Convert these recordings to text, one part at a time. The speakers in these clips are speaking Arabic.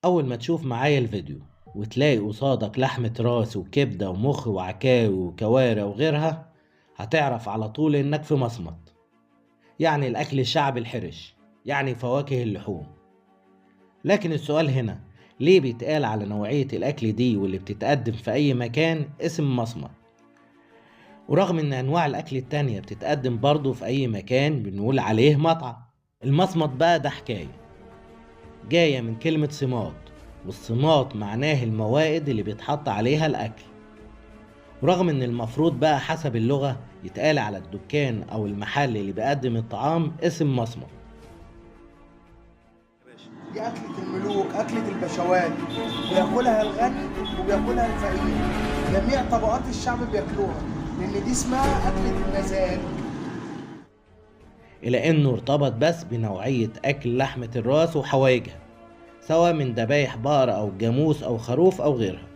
أول ما تشوف معايا الفيديو وتلاقي قصادك لحمة راس وكبدة ومخ وعكاوي وكوارع وغيرها، هتعرف على طول إنك في مصمت، يعني الأكل الشعبي الحرش، يعني فواكه اللحوم. لكن السؤال هنا، ليه بيتقال على نوعية الأكل دي واللي بتتقدم في أي مكان اسم مصمت، ورغم إن أنواع الأكل التانية بتتقدم برضه في أي مكان بنقول عليه مطعم؟ المصمت بقى ده حكاية جاية من كلمة صمات، والصمات معناه الموائد اللي بيتحط عليها الأكل. ورغم إن المفروض بقى حسب اللغة يتقال على الدكان أو المحل اللي بيقدم الطعام اسم مصمت. دي أكلة الملوك، أكلة البشوات، بياكلها الغني وبياكلها الفقير، جميع طبقات الشعب بياكلوها، لأن دي اسمها أكلة المزاج. إلى إنه ارتبط بس بنوعية أكل لحمة الراس وحوايجها، سواء من ذبايح بقر أو جاموس أو خروف أو غيرها.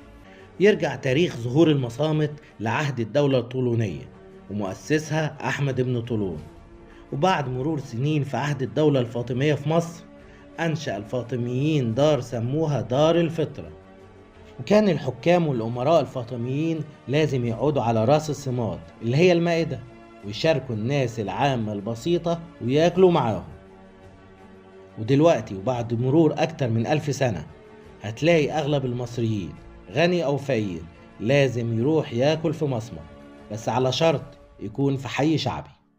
يرجع تاريخ ظهور المصامت لعهد الدولة الطولونية ومؤسسها أحمد بن طولون، وبعد مرور سنين في عهد الدولة الفاطمية في مصر أنشأ الفاطميين دار سموها دار الفطرة. وكان الحكام والأمراء الفاطميين لازم يقعدوا على رأس الصمات اللي هي المائدة، ويشاركوا الناس العامة البسيطة وياكلوا معاهم. ودلوقتي وبعد مرور أكتر من 1000 سنة هتلاقي أغلب المصريين غني أو فقير لازم يروح ياكل في مصمت، بس على شرط يكون في حي شعبي.